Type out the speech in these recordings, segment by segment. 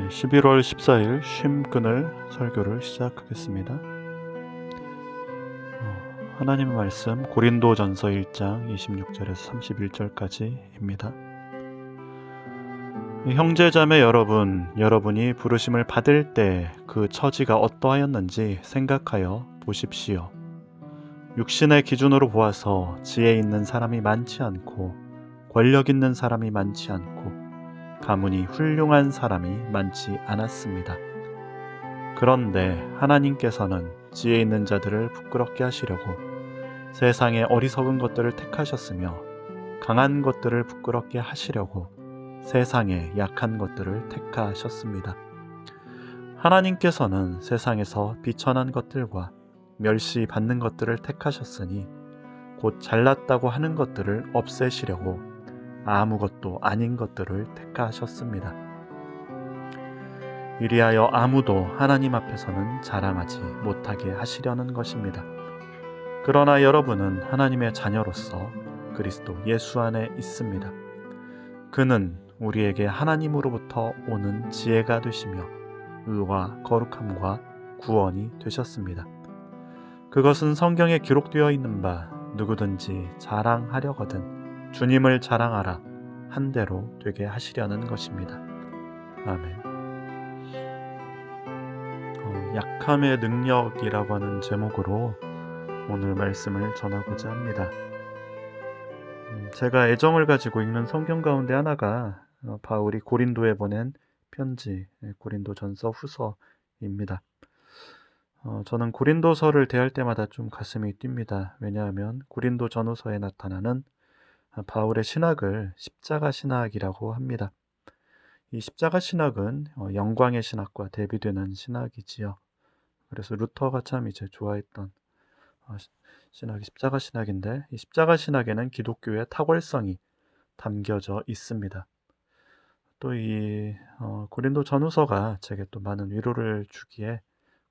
11월 14일 쉼끈을 설교를 시작하겠습니다. 하나님의 말씀 고린도전서 1장 26절에서 31절까지입니다. 형제자매 여러분, 여러분이 부르심을 받을 때 그 처지가 어떠하였는지 생각하여 보십시오. 육신의 기준으로 보아서 지혜 있는 사람이 많지 않고 권력 있는 사람이 많지 않고 가문이 훌륭한 사람이 많지 않았습니다. 그런데 하나님께서는 지혜 있는 자들을 부끄럽게 하시려고 세상의 어리석은 것들을 택하셨으며 강한 것들을 부끄럽게 하시려고 세상의 약한 것들을 택하셨습니다. 하나님께서는 세상에서 비천한 것들과 멸시받는 것들을 택하셨으니 곧 잘났다고 하는 것들을 없애시려고 아무것도 아닌 것들을 택하셨습니다. 이리하여 아무도 하나님 앞에서는 자랑하지 못하게 하시려는 것입니다. 그러나 여러분은 하나님의 자녀로서 그리스도 예수 안에 있습니다. 그는 우리에게 하나님으로부터 오는 지혜가 되시며 의와 거룩함과 구원이 되셨습니다. 그것은 성경에 기록되어 있는 바 누구든지 자랑하려거든 주님을 자랑하라 한 대로 되게 하시려는 것입니다. 아멘. 약함의 능력이라고 하는 제목으로 오늘 말씀을 전하고자 합니다. 제가 애정을 가지고 읽는 성경 가운데 하나가 바울이 고린도에 보낸 편지, 고린도전서 후서입니다. 저는 고린도서를 대할 때마다 좀 가슴이 뜁니다. 왜냐하면 고린도 전후서에 나타나는 바울의 신학을 십자가 신학이라고 합니다. 이 십자가 신학은 영광의 신학과 대비되는 신학이지요. 그래서 루터가 참 이제 좋아했던 신학이 십자가 신학인데, 이 십자가 신학에는 기독교의 탁월성이 담겨져 있습니다. 또 이 고린도 전후서가 제게 또 많은 위로를 주기에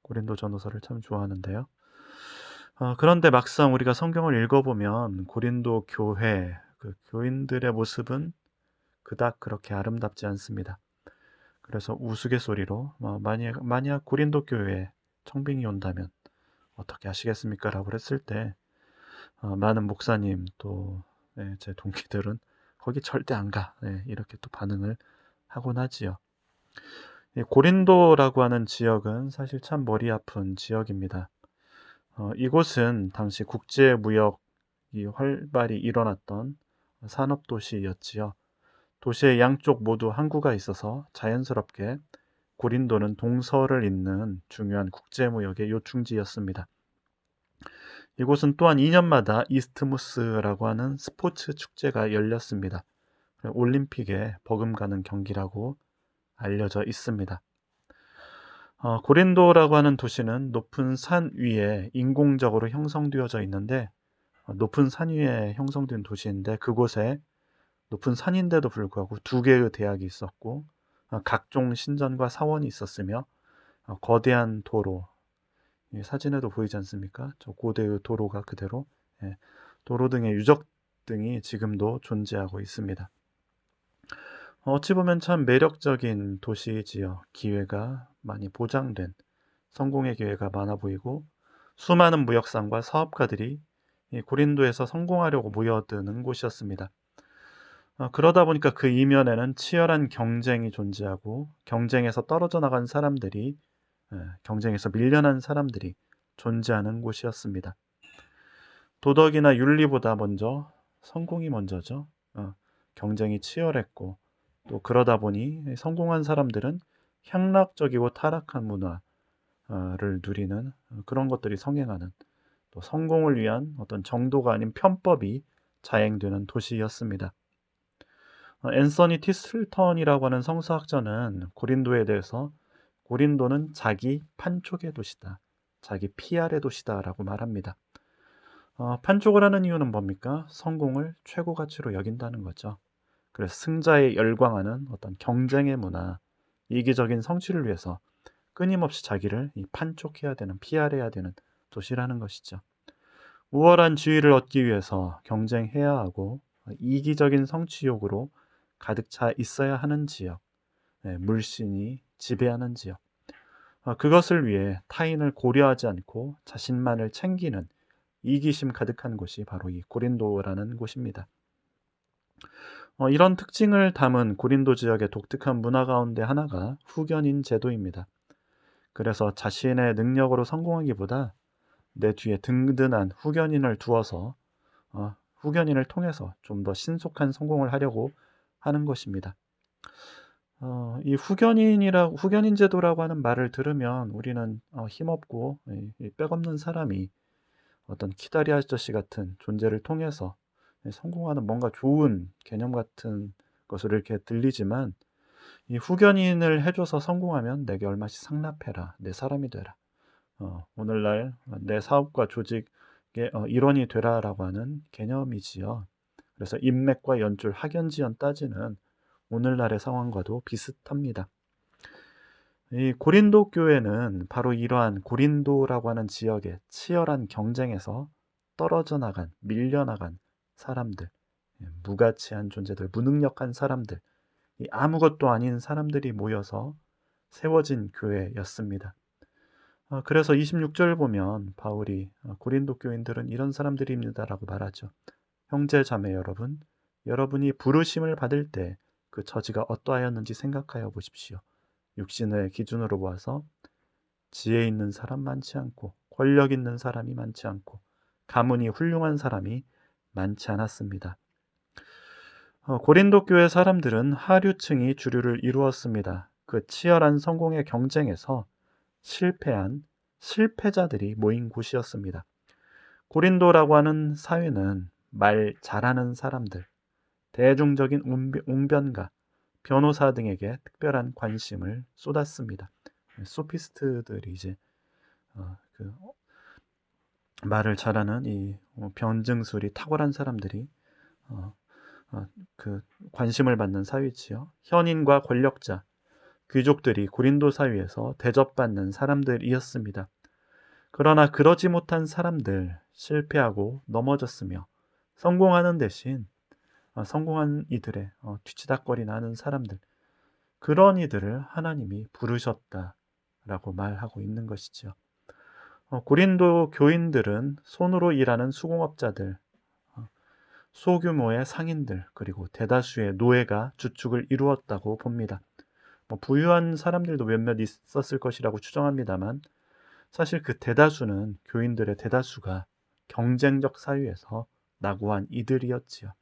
고린도 전후서를 참 좋아하는데요. 그런데 막상 우리가 성경을 읽어보면 고린도 교회, 그 교인들의 모습은 그닥 그렇게 아름답지 않습니다. 그래서 우스갯소리로 만약 고린도 교회에 청빙이 온다면 어떻게 하시겠습니까? 라고 했을 때 많은 목사님 또 제 동기들은 거기 절대 안 가. 이렇게 또 반응을 하곤 하지요. 고린도라고 하는 지역은 사실 참 머리 아픈 지역입니다. 이곳은 당시 국제무역이 활발히 일어났던 산업도시였지요. 도시의 양쪽 모두 항구가 있어서 자연스럽게 고린도는 동서를 잇는 중요한 국제무역의 요충지였습니다. 이곳은 또한 2년마다 이스트무스라고 하는 스포츠 축제가 열렸습니다. 올림픽에 버금가는 경기라고 알려져 있습니다. 고린도라고 하는 도시는 높은 산 위에 인공적으로 형성되어져 있는데, 높은 산 위에 형성된 도시인데 그곳에 높은 산인데도 불구하고 2개의 대학이 있었고 각종 신전과 사원이 있었으며 거대한 도로, 사진에도 보이지 않습니까? 저 고대의 도로가 그대로 도로 등의 유적 등이 지금도 존재하고 있습니다. 어찌 보면 참 매력적인 도시이지요. 기회가 많이 보장된 성공의 기회가 많아 보이고 수많은 무역상과 사업가들이 고린도에서 성공하려고 모여드는 곳이었습니다. 그러다 보니까 그 이면에는 치열한 경쟁이 존재하고 경쟁에서 떨어져 나간 사람들이, 경쟁에서 밀려난 사람들이 존재하는 곳이었습니다. 도덕이나 윤리보다 먼저 성공이 먼저죠. 경쟁이 치열했고 또 그러다 보니 성공한 사람들은 향락적이고 타락한 문화를 누리는 그런 것들이 성행하는, 또 성공을 위한 어떤 정도가 아닌 편법이 자행되는 도시였습니다. 앤서니 티슬턴이라고 하는 성서학자는 고린도에 대해서 고린도는 자기 판촉의 도시다, 자기 PR의 도시다 라고 말합니다. 판촉을 하는 이유는 뭡니까? 성공을 최고 가치로 여긴다는 거죠. 그래서 승자에 열광하는 어떤 경쟁의 문화, 이기적인 성취를 위해서 끊임없이 자기를 판촉해야 되는, PR해야 되는 도시라는 것이죠. 우월한 지위를 얻기 위해서 경쟁해야 하고 이기적인 성취욕으로 가득 차 있어야 하는 지역, 물씬이 지배하는지요. 그것을 위해 타인을 고려하지 않고 자신만을 챙기는 이기심 가득한 곳이 바로 이 고린도라는 곳입니다. 이런 특징을 담은 고린도 지역의 독특한 문화 가운데 하나가 후견인 제도입니다. 그래서 자신의 능력으로 성공하기보다 내 뒤에 든든한 후견인을 두어서 후견인을 통해서 좀 더 신속한 성공을 하려고 하는 것입니다. 이 후견인 제도라고 하는 말을 들으면 우리는 힘없고 이 빽없는 사람이 어떤 키다리 아저씨 같은 존재를 통해서 성공하는 뭔가 좋은 개념 같은 것으로 이렇게 들리지만, 이 후견인을 해줘서 성공하면 내게 얼마씩 상납해라, 내 사람이 되라, 오늘날 내 사업과 조직의 일원이 되라라고 하는 개념이지요. 그래서 인맥과 연줄, 학연지연 따지는 오늘날의 상황과도 비슷합니다. 이 고린도 교회는 바로 이러한 고린도라고 하는 지역의 치열한 경쟁에서 떨어져 나간, 밀려나간 사람들, 무가치한 존재들, 무능력한 사람들, 아무것도 아닌 사람들이 모여서 세워진 교회였습니다. 그래서 26절 보면 바울이 고린도 교인들은 이런 사람들입니다라고 말하죠. 형제 자매 여러분, 여러분이 부르심을 받을 때 그 처지가 어떠하였는지 생각하여 보십시오. 육신의 기준으로 보아서 지혜 있는 사람 많지 않고, 권력 있는 사람이 많지 않고, 가문이 훌륭한 사람이 많지 않았습니다. 고린도 교회 사람들은 하류층이 주류를 이루었습니다. 그 치열한 성공의 경쟁에서 실패한 실패자들이 모인 곳이었습니다. 고린도라고 하는 사회는 말 잘하는 사람들, 대중적인 웅변가, 변호사 등에게 특별한 관심을 쏟았습니다. 소피스트들이 이제 그 말을 잘하는 이 변증술이 탁월한 사람들이 그 관심을 받는 사회지요. 현인과 권력자, 귀족들이 고린도 사회에서 대접받는 사람들이었습니다. 그러나 그러지 못한 사람들, 실패하고 넘어졌으며 성공하는 대신 성공한 이들의 뒤치다꺼리나 하는 사람들, 그런 이들을 하나님이 부르셨다라고 말하고 있는 것이죠. 고린도 교인들은 손으로 일하는 수공업자들, 소규모의 상인들, 그리고 대다수의 노예가 주축을 이루었다고 봅니다. 부유한 사람들도 몇몇 있었을 것이라고 추정합니다만, 사실 그 대다수는, 교인들의 대다수가 경쟁적 사회에서 낙오한 이들이었지요.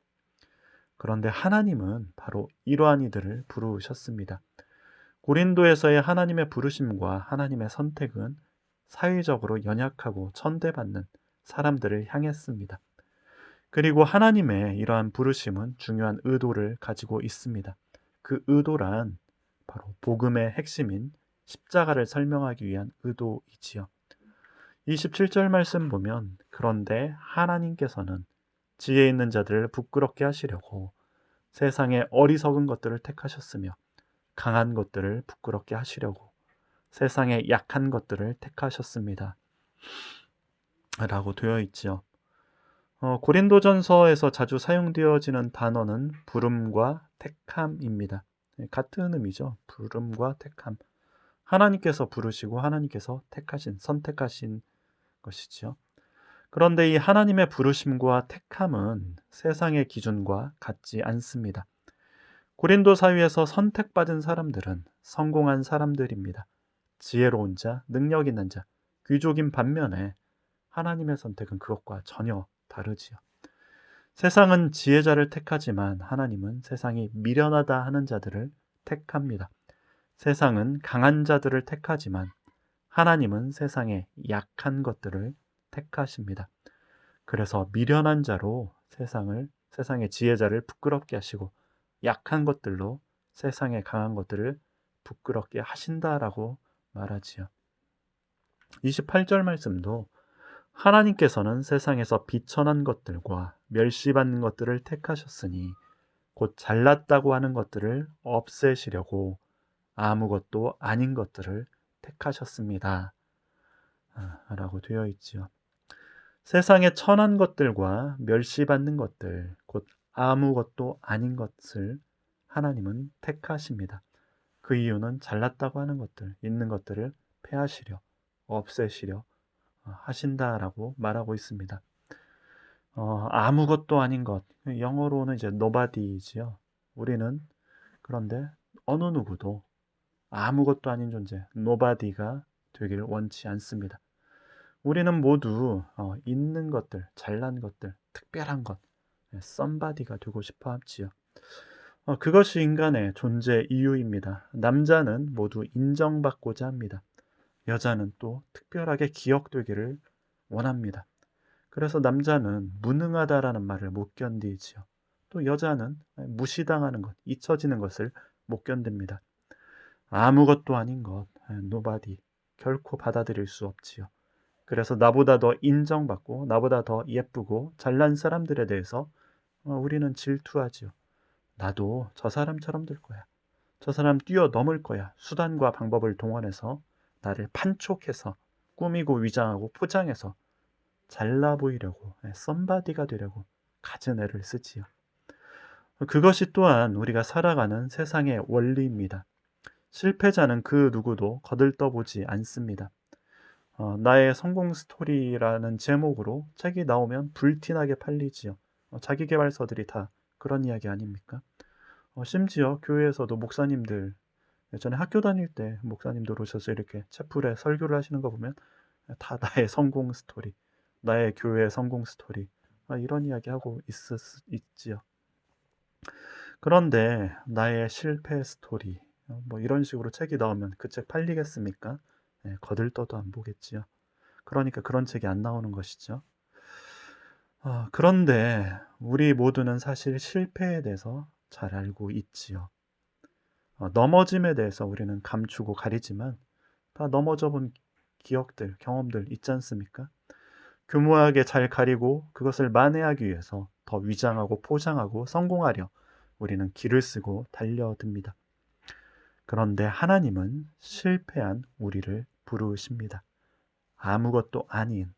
그런데 하나님은 바로 이러한 이들을 부르셨습니다. 고린도에서의 하나님의 부르심과 하나님의 선택은 사회적으로 연약하고 천대받는 사람들을 향했습니다. 그리고 하나님의 이러한 부르심은 중요한 의도를 가지고 있습니다. 그 의도란 바로 복음의 핵심인 십자가를 설명하기 위한 의도이지요. 27절 말씀 보면, 그런데 하나님께서는 지혜 있는 자들을 부끄럽게 하시려고 세상의 어리석은 것들을 택하셨으며 강한 것들을 부끄럽게 하시려고 세상의 약한 것들을 택하셨습니다. 라고 되어 있지요. 고린도전서에서 자주 사용되어지는 단어는 부름과 택함입니다. 같은 의미죠. 부름과 택함. 하나님께서 부르시고 하나님께서 선택하신 것이지요. 그런데 이 하나님의 부르심과 택함은 세상의 기준과 같지 않습니다. 고린도 사회에서 선택받은 사람들은 성공한 사람들입니다. 지혜로운 자, 능력 있는 자, 귀족인 반면에 하나님의 선택은 그것과 전혀 다르지요. 세상은 지혜자를 택하지만 하나님은 세상이 미련하다 하는 자들을 택합니다. 세상은 강한 자들을 택하지만 하나님은 세상의 약한 것들을 택하십니다. 그래서 미련한 자로 세상의 지혜자를 부끄럽게 하시고 약한 것들로 세상의 강한 것들을 부끄럽게 하신다라고 말하지요. 28절 말씀도 하나님께서는 세상에서 비천한 것들과 멸시받는 것들을 택하셨으니 곧 잘났다고 하는 것들을 없애시려고 아무것도 아닌 것들을 택하셨습니다. 라고 되어 있지요. 세상에 천한 것들과 멸시받는 것들, 곧 아무것도 아닌 것을 하나님은 택하십니다. 그 이유는 잘났다고 하는 것들, 있는 것들을 폐하시려, 없애시려 하신다라고 말하고 있습니다. 아무것도 아닌 것, 영어로는 이제 nobody지요. 우리는 그런데 어느 누구도 아무것도 아닌 존재, nobody가 되길 원치 않습니다. 우리는 모두 있는 것들, 잘난 것들, 특별한 것, somebody가 되고 싶어 합지요. 그것이 인간의 존재 이유입니다. 남자는 모두 인정받고자 합니다. 여자는 또 특별하게 기억되기를 원합니다. 그래서 남자는 무능하다라는 말을 못 견디지요. 또 여자는 무시당하는 것, 잊혀지는 것을 못 견딥니다. 아무것도 아닌 것, nobody, 결코 받아들일 수 없지요. 그래서 나보다 더 인정받고 나보다 더 예쁘고 잘난 사람들에 대해서 우리는 질투하지요. 나도 저 사람처럼 될 거야. 저 사람 뛰어넘을 거야. 수단과 방법을 동원해서 나를 판촉해서 꾸미고 위장하고 포장해서 잘나 보이려고, 썸바디가 되려고 갖은 애를 쓰지요. 그것이 또한 우리가 살아가는 세상의 원리입니다. 실패자는 그 누구도 거들떠보지 않습니다. 나의 성공 스토리라는 제목으로 책이 나오면 불티나게 팔리지요. 자기계발서들이 다 그런 이야기 아닙니까? 심지어 교회에서도 목사님들, 예전에 학교 다닐 때 목사님들 오셔서 이렇게 채플에 설교를 하시는 거 보면 다 나의 성공 스토리, 나의 교회의 성공 스토리, 이런 이야기 하고 있지요. 그런데 나의 실패 스토리, 뭐 이런 식으로 책이 나오면 그 책 팔리겠습니까? 거들떠도 안 보겠지요. 그러니까 그런 책이 안 나오는 것이죠. 그런데 우리 모두는 사실 실패에 대해서 잘 알고 있지요. 넘어짐에 대해서 우리는 감추고 가리지만 다 넘어져 본 기억들, 경험들 있지 않습니까? 교묘하게 잘 가리고 그것을 만회하기 위해서 더 위장하고 포장하고 성공하려 우리는 기를 쓰고 달려듭니다. 그런데 하나님은 실패한 우리를 부르십니다. 아무것도 아닌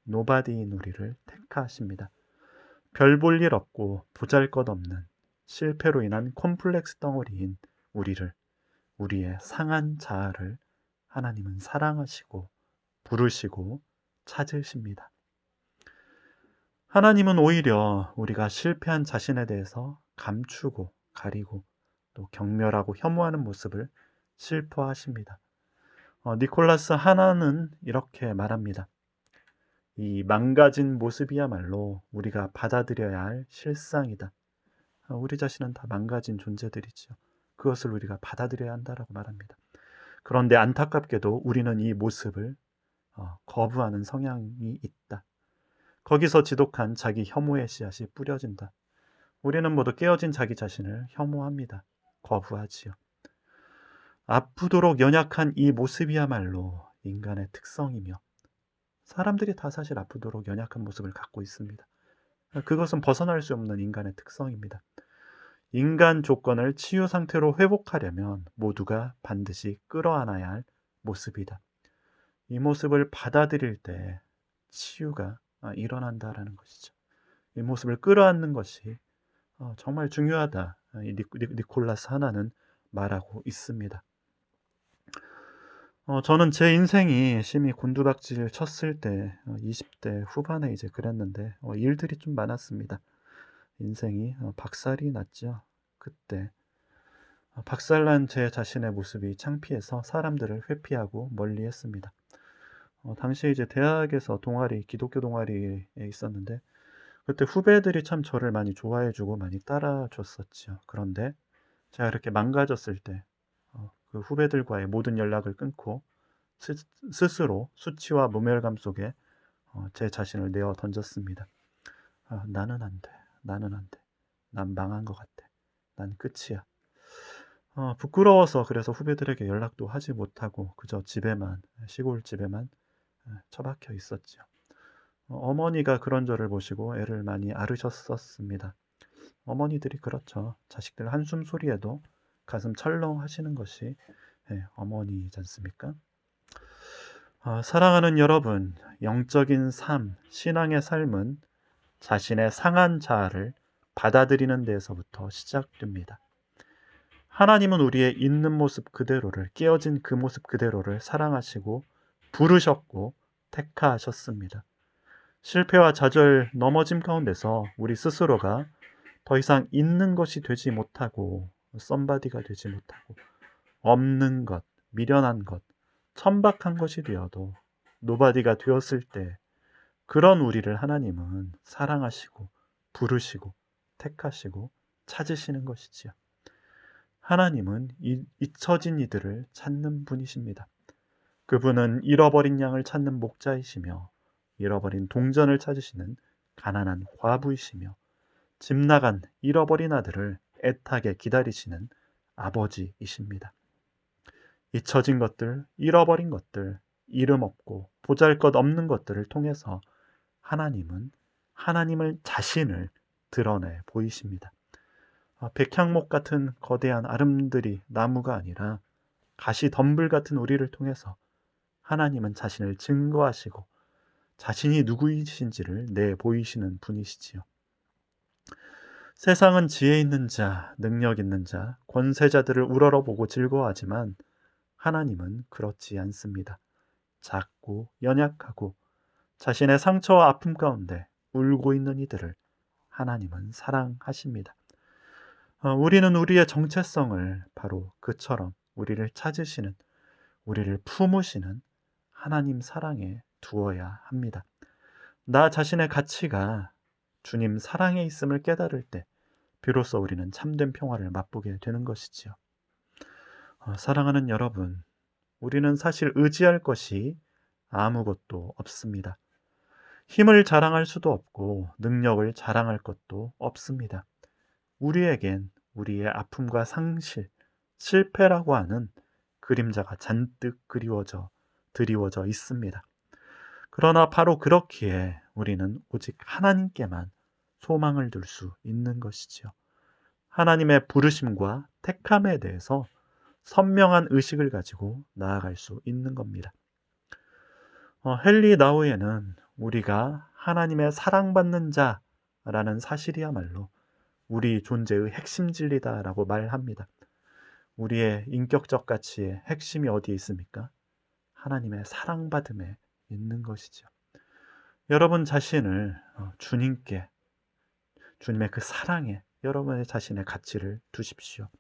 노바디인 우리를 택하십니다. 별 볼 일 없고 보잘것없는 실패로 인한 콤플렉스 덩어리인 우리를, 우리의 상한 자아를 하나님은 사랑하시고 부르시고 찾으십니다. 하나님은 오히려 우리가 실패한 자신에 대해서 감추고 가리고 또 경멸하고 혐오하는 모습을 슬퍼하십니다. 니콜라스 하나는 이렇게 말합니다. 이 망가진 모습이야말로 우리가 받아들여야 할 실상이다. 우리 자신은 다 망가진 존재들이죠. 그것을 우리가 받아들여야 한다라고 말합니다. 그런데 안타깝게도 우리는 이 모습을 거부하는 성향이 있다. 거기서 지독한 자기 혐오의 씨앗이 뿌려진다. 우리는 모두 깨어진 자기 자신을 혐오합니다. 거부하지요. 아프도록 연약한 이 모습이야말로 인간의 특성이며 사람들이 다 사실 아프도록 연약한 모습을 갖고 있습니다. 그것은 벗어날 수 없는 인간의 특성입니다. 인간 조건을 치유 상태로 회복하려면 모두가 반드시 끌어안아야 할 모습이다. 이 모습을 받아들일 때 치유가 일어난다라는 것이죠. 이 모습을 끌어안는 것이 정말 중요하다. 니콜라스 하나는 말하고 있습니다. 저는 제 인생이 심히 곤두박질 쳤을 때 20대 후반에 이제 그랬는데 일들이 좀 많았습니다. 인생이 박살이 났죠. 그때 박살난 제 자신의 모습이 창피해서 사람들을 회피하고 멀리했습니다. 당시에 이제 대학에서 동아리, 기독교 동아리에 있었는데 그때 후배들이 참 저를 많이 좋아해주고 많이 따라줬었죠. 그런데 제가 이렇게 망가졌을 때 그 후배들과의 모든 연락을 끊고 스스로 수치와 모멸감 속에 제 자신을 내어 던졌습니다. 나는 안 돼. 나는 안 돼. 난 망한 것 같아. 난 끝이야. 부끄러워서 그래서 후배들에게 연락도 하지 못하고 그저 집에만, 시골 집에만 처박혀 있었죠. 어머니가 그런 저를 보시고 애를 많이 앓으셨었습니다. 어머니들이 그렇죠. 자식들 한숨 소리에도 가슴 철렁 하시는 것이 어머니이지 않습니까? 사랑하는 여러분, 영적인 삶, 신앙의 삶은 자신의 상한 자아를 받아들이는 데에서부터 시작됩니다. 하나님은 우리의 있는 모습 그대로를, 깨어진 그 모습 그대로를 사랑하시고 부르셨고 택하셨습니다. 실패와 좌절, 넘어짐 가운데서 우리 스스로가 더 이상 있는 것이 되지 못하고 썸바디가 되지 못하고 없는 것, 미련한 것, 천박한 것이 되어도 노바디가 되었을 때 그런 우리를 하나님은 사랑하시고 부르시고 택하시고 찾으시는 것이지요. 하나님은 잊혀진 이들을 찾는 분이십니다. 그분은 잃어버린 양을 찾는 목자이시며 잃어버린 동전을 찾으시는 가난한 과부이시며 집 나간 잃어버린 아들을 애타게 기다리시는 아버지이십니다. 잊혀진 것들, 잃어버린 것들, 이름 없고 보잘것없는 것들을 통해서 하나님은 하나님을 자신을 드러내 보이십니다. 백향목 같은 거대한 아름드리 나무가 아니라 가시 덤불 같은 우리를 통해서 하나님은 자신을 증거하시고 자신이 누구이신지를 내보이시는 분이시지요. 세상은 지혜 있는 자, 능력 있는 자, 권세자들을 우러러보고 즐거워하지만 하나님은 그렇지 않습니다. 작고 연약하고 자신의 상처와 아픔 가운데 울고 있는 이들을 하나님은 사랑하십니다. 우리는 우리의 정체성을 바로 그처럼 우리를 찾으시는, 우리를 품으시는 하나님 사랑에 두어야 합니다. 나 자신의 가치가 주님 사랑에 있음을 깨달을 때 비로소 우리는 참된 평화를 맛보게 되는 것이지요. 사랑하는 여러분, 우리는 사실 의지할 것이 아무것도 없습니다. 힘을 자랑할 수도 없고 능력을 자랑할 것도 없습니다. 우리에겐 우리의 아픔과 상실, 실패라고 하는 그림자가 잔뜩 드리워져 있습니다. 그러나 바로 그렇기에 우리는 오직 하나님께만 소망을 둘 수 있는 것이지요. 하나님의 부르심과 택함에 대해서 선명한 의식을 가지고 나아갈 수 있는 겁니다. 헨리 나우에는 우리가 하나님의 사랑받는 자라는 사실이야말로 우리 존재의 핵심 진리다라고 말합니다. 우리의 인격적 가치의 핵심이 어디에 있습니까? 하나님의 사랑받음에 있는 것이죠. 여러분 자신을 주님께, 주님의 그 사랑에 여러분의 자신의 가치를 두십시오.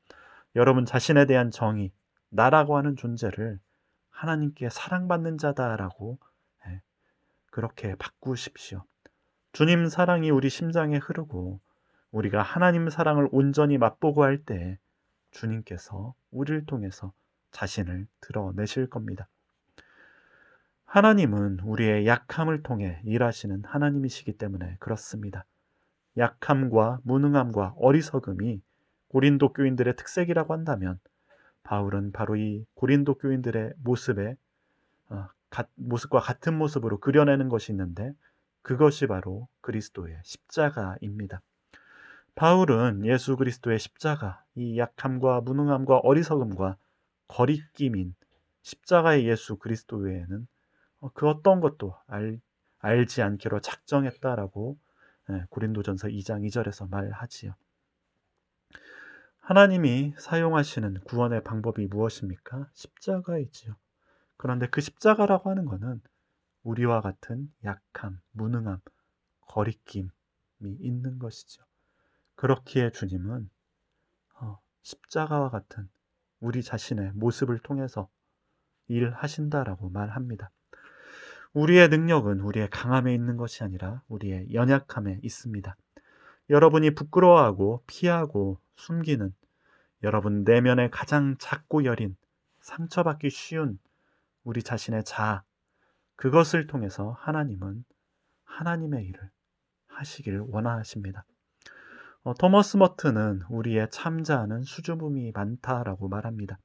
여러분 자신에 대한 정의, 나라고 하는 존재를 하나님께 사랑받는 자다라고 그렇게 바꾸십시오. 주님 사랑이 우리 심장에 흐르고 우리가 하나님 사랑을 온전히 맛보고 할 때 주님께서 우리를 통해서 자신을 드러내실 겁니다. 하나님은 우리의 약함을 통해 일하시는 하나님이시기 때문에 그렇습니다. 약함과 무능함과 어리석음이 고린도 교인들의 특색이라고 한다면 바울은 바로 이 고린도 교인들의 모습과 같은 모습으로 그려내는 것이 있는데 그것이 바로 그리스도의 십자가입니다. 바울은 예수 그리스도의 십자가, 이 약함과 무능함과 어리석음과 거리낌인 십자가의 예수 그리스도 외에는 그 어떤 것도 알지 않기로 작정했다라고 고린도전서 2장 2절에서 말하지요. 하나님이 사용하시는 구원의 방법이 무엇입니까? 십자가이지요. 그런데 그 십자가라고 하는 것은 우리와 같은 약함, 무능함, 거리낌이 있는 것이죠. 그렇기에 주님은 십자가와 같은 우리 자신의 모습을 통해서 일하신다라고 말합니다. 우리의 능력은 우리의 강함에 있는 것이 아니라 우리의 연약함에 있습니다. 여러분이 부끄러워하고 피하고 숨기는 여러분 내면의 가장 작고 여린 상처받기 쉬운 우리 자신의 자아, 그것을 통해서 하나님은 하나님의 일을 하시기를 원하십니다. 토머스 머튼은 우리의 참자아는 수줍음이 많다라고 말합니다.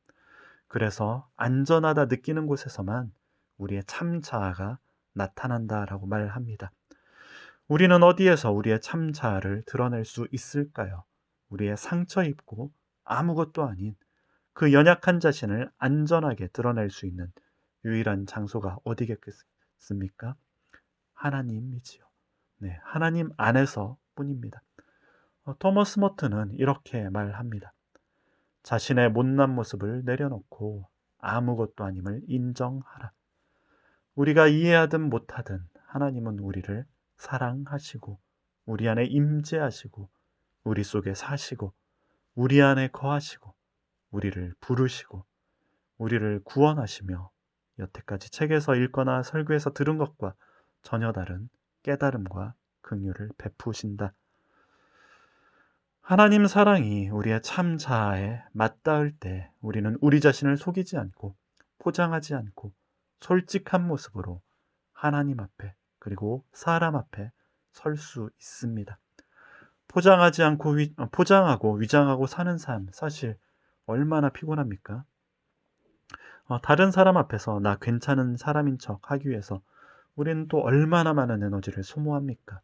그래서 안전하다 느끼는 곳에서만 우리의 참자아가 나타난다라고 말합니다. 우리는 어디에서 우리의 참자아를 드러낼 수 있을까요? 우리의 상처 입고 아무것도 아닌 그 연약한 자신을 안전하게 드러낼 수 있는 유일한 장소가 어디겠습니까? 하나님이지요. 네, 하나님 안에서 뿐입니다. 토머스 머튼은 이렇게 말합니다. 자신의 못난 모습을 내려놓고 아무것도 아님을 인정하라. 우리가 이해하든 못하든 하나님은 우리를 사랑하시고 우리 안에 임재하시고 우리 속에 사시고 우리 안에 거하시고 우리를 부르시고 우리를 구원하시며 여태까지 책에서 읽거나 설교에서 들은 것과 전혀 다른 깨달음과 긍휼을 베푸신다. 하나님 사랑이 우리의 참 자아에 맞닿을 때 우리는 우리 자신을 속이지 않고 포장하지 않고 솔직한 모습으로 하나님 앞에 그리고 사람 앞에 설 수 있습니다. 포장하지 않고 포장하고 위장하고 사는 삶, 사실 얼마나 피곤합니까? 다른 사람 앞에서 나 괜찮은 사람인 척 하기 위해서 우리는 또 얼마나 많은 에너지를 소모합니까?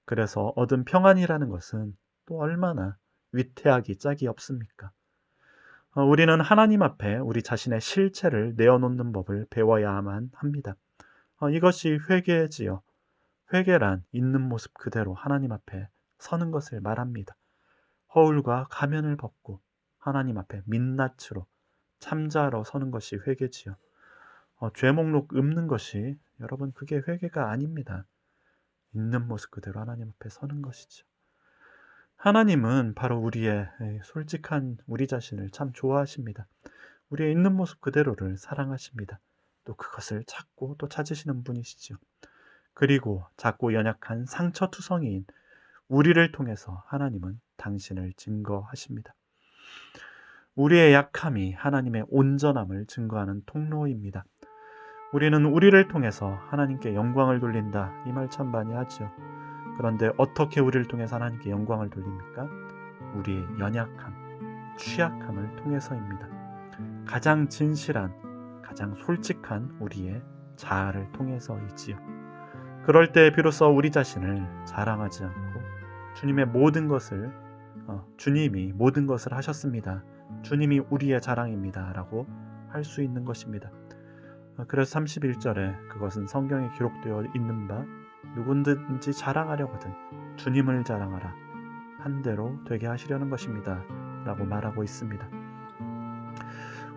그래서 얻은 평안이라는 것은 또 얼마나 위태하기 짝이 없습니까? 우리는 하나님 앞에 우리 자신의 실체를 내어놓는 법을 배워야만 합니다. 이것이 회개지요. 회개란 있는 모습 그대로 하나님 앞에 서는 것을 말합니다. 허울과 가면을 벗고 하나님 앞에 민낯으로 참자로 서는 것이 회개지요. 죄 목록 읊는 것이 여러분 그게 회개가 아닙니다. 있는 모습 그대로 하나님 앞에 서는 것이죠. 하나님은 바로 우리의 솔직한 우리 자신을 참 좋아하십니다. 우리의 있는 모습 그대로를 사랑하십니다. 또 그것을 찾고 또 찾으시는 분이시죠. 그리고 작고 연약한 상처투성이인 우리를 통해서 하나님은 당신을 증거하십니다. 우리의 약함이 하나님의 온전함을 증거하는 통로입니다. 우리는 우리를 통해서 하나님께 영광을 돌린다. 이 말 참 많이 하죠. 그런데 어떻게 우리를 통해서 하나님께 영광을 돌립니까? 우리의 연약함, 취약함을 통해서입니다. 가장 진실한, 가장 솔직한 우리의 자아를 통해서이지요. 그럴 때 비로소 우리 자신을 자랑하지 않고 주님이 모든 것을 하셨습니다. 주님이 우리의 자랑입니다. 라고 할 수 있는 것입니다. 그래서 31절에 그것은 성경에 기록되어 있는 바 누구든지 자랑하려거든 주님을 자랑하라 한 대로 되게 하시려는 것입니다. 라고 말하고 있습니다.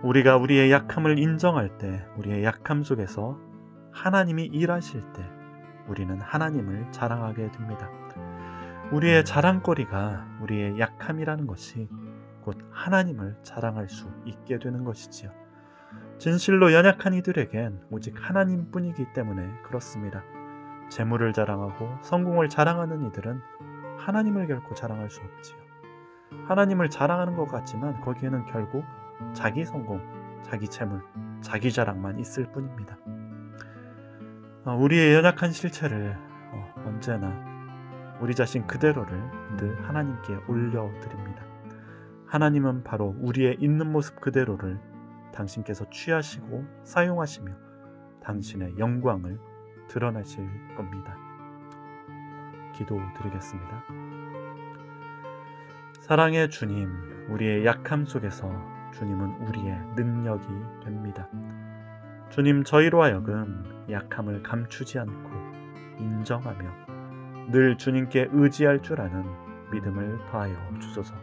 우리가 우리의 약함을 인정할 때 우리의 약함 속에서 하나님이 일하실 때 우리는 하나님을 자랑하게 됩니다. 우리의 자랑거리가 우리의 약함이라는 것이 곧 하나님을 자랑할 수 있게 되는 것이지요. 진실로 연약한 이들에겐 오직 하나님뿐이기 때문에 그렇습니다. 재물을 자랑하고 성공을 자랑하는 이들은 하나님을 결코 자랑할 수 없지요. 하나님을 자랑하는 것 같지만 거기에는 결국 자기 성공, 자기 재물, 자기 자랑만 있을 뿐입니다. 우리의 연약한 실체를 언제나 우리 자신 그대로를 늘 하나님께 올려드립니다. 하나님은 바로 우리의 있는 모습 그대로를 당신께서 취하시고 사용하시며 당신의 영광을 드러내실 겁니다. 기도드리겠습니다. 사랑의 주님, 우리의 약함 속에서 주님은 우리의 능력이 됩니다. 주님, 저희로 하여금 약함을 감추지 않고 인정하며 늘 주님께 의지할 줄 아는 믿음을 더하여 주소서.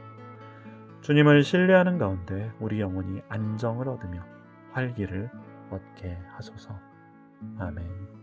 주님을 신뢰하는 가운데 우리 영혼이 안정을 얻으며 활기를 얻게 하소서. 아멘.